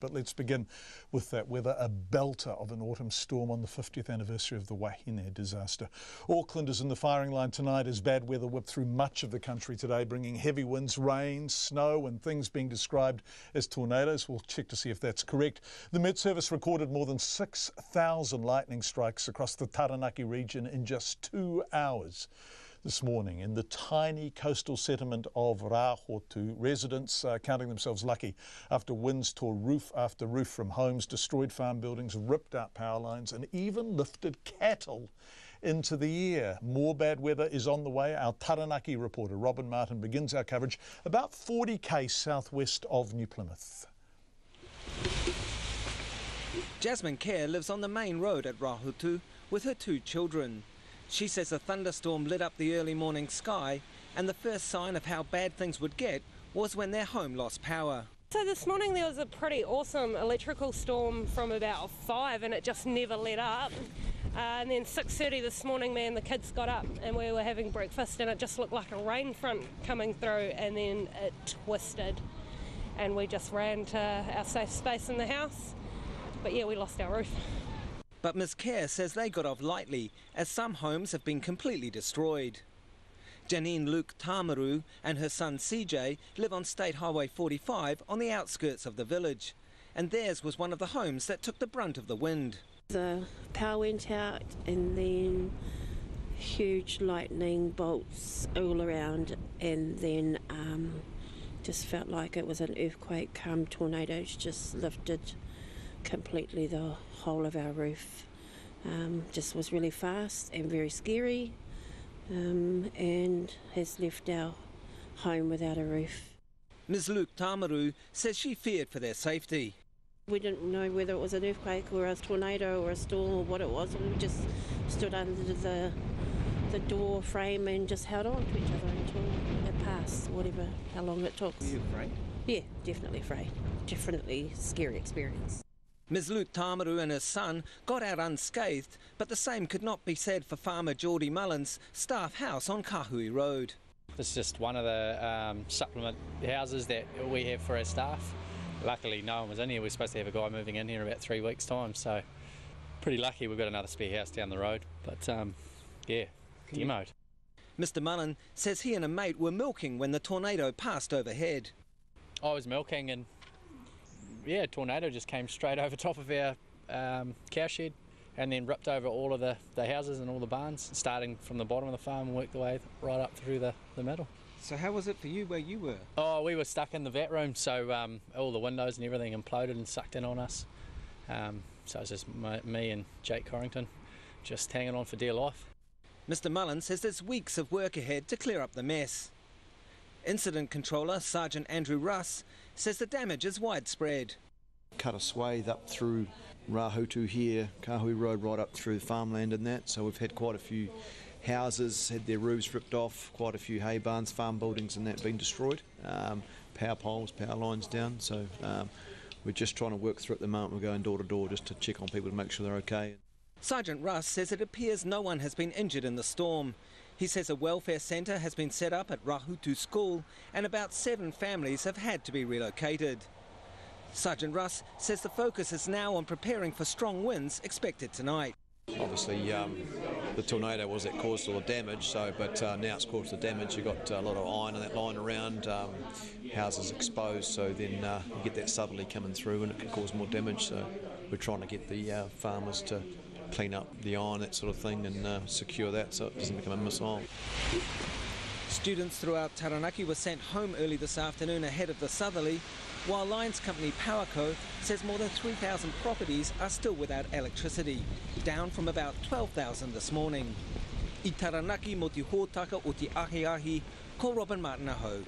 But let's begin with that weather, a belter of an autumn storm on the 50th anniversary of the Wahine disaster. Auckland is in the firing line tonight as bad weather whipped through much of the country today, bringing heavy winds, rain, snow and things being described as tornadoes. We'll check to see if that's correct. The Met Service recorded more than 6,000 lightning strikes across the Taranaki region in just 2 hours. This morning, in the tiny coastal settlement of Rahotu, residents are counting themselves lucky after winds tore roof after roof from homes, destroyed farm buildings, ripped out power lines and even lifted cattle into the air. More bad weather is on the way. Our Taranaki reporter Robin Martin begins our coverage about 40 km southwest of New Plymouth. Jasmine Kerr lives on the main road at Rahotu with her 2 children. She says a thunderstorm lit up the early morning sky, and the first sign of how bad things would get was when their home lost power. So this morning there was a pretty awesome electrical storm from about 5 and it just never let up. And then 6:30 this morning, me and the kids got up and we were having breakfast and it just looked like a rain front coming through, and then it twisted and we just ran to our safe space in the house. But yeah, we lost our roof. But Ms Kerr says they got off lightly, as some homes have been completely destroyed. Janine Luke Tamaru and her son CJ live on State Highway 45 on the outskirts of the village, and theirs was one of the homes that took the brunt of the wind. The power went out and then huge lightning bolts all around, and then just felt like it was an earthquake. Tornadoes just lifted completely the whole of our roof. Just was really fast and very scary, and has left our home without a roof. Ms Luke Tamaru says she feared for their safety. We didn't know whether it was an earthquake or a tornado or a storm or what it was. We just stood under the door frame and just held on to each other until it passed, whatever, how long it took. Were you afraid? Yeah, definitely afraid. Definitely scary experience. Ms Luke Tamaru and her son got out unscathed, but the same could not be said for farmer Geordie Mullen's staff house on Kahui Road. This is just one of the supplement houses that we have for our staff. Luckily no one was in here. We're supposed to have a guy moving in here in about 3 weeks' time, so pretty lucky we've got another spare house down the road. But yeah, demoed. Mr Mullen says he and a mate were milking when the tornado passed overhead. I was milking and yeah, a tornado just came straight over top of our cow shed and then ripped over all of the houses and all the barns, starting from the bottom of the farm and worked the way right up through the middle. So how was it for you where you were? Oh, we were stuck in the vat room, so all the windows and everything imploded and sucked in on us. So it was just me and Jake Corrington just hanging on for dear life. Mr Mullen says there's weeks of work ahead to clear up the mess. Incident Controller Sergeant Andrew Russ says the damage is widespread. Cut a swathe up through Rahotu here, Kahui Road, right up through the farmland and that, so we've had quite a few houses had their roofs ripped off, quite a few hay barns, farm buildings and that been destroyed, power poles, power lines down, so we're just trying to work through at the moment. We're going door to door just to check on people to make sure they're okay. Sergeant Russ says it appears no one has been injured in the storm. He says a welfare centre has been set up at Rahotu School and about 7 families have had to be relocated. Sergeant Russ says the focus is now on preparing for strong winds expected tonight. Obviously the tornado was that caused all the damage, but now it's caused the damage. You've got a lot of iron in that line around, houses exposed, so then you get that southerly coming through and it can cause more damage, so we're trying to get the farmers to clean up the iron, that sort of thing, and secure that so it doesn't become a missile. Students throughout Taranaki were sent home early this afternoon ahead of the southerly, while Lines Company Powerco says more than 3,000 properties are still without electricity, down from about 12,000 this morning. I Taranaki mo te hōtaka o te ahi, ko Robin Martin ahau.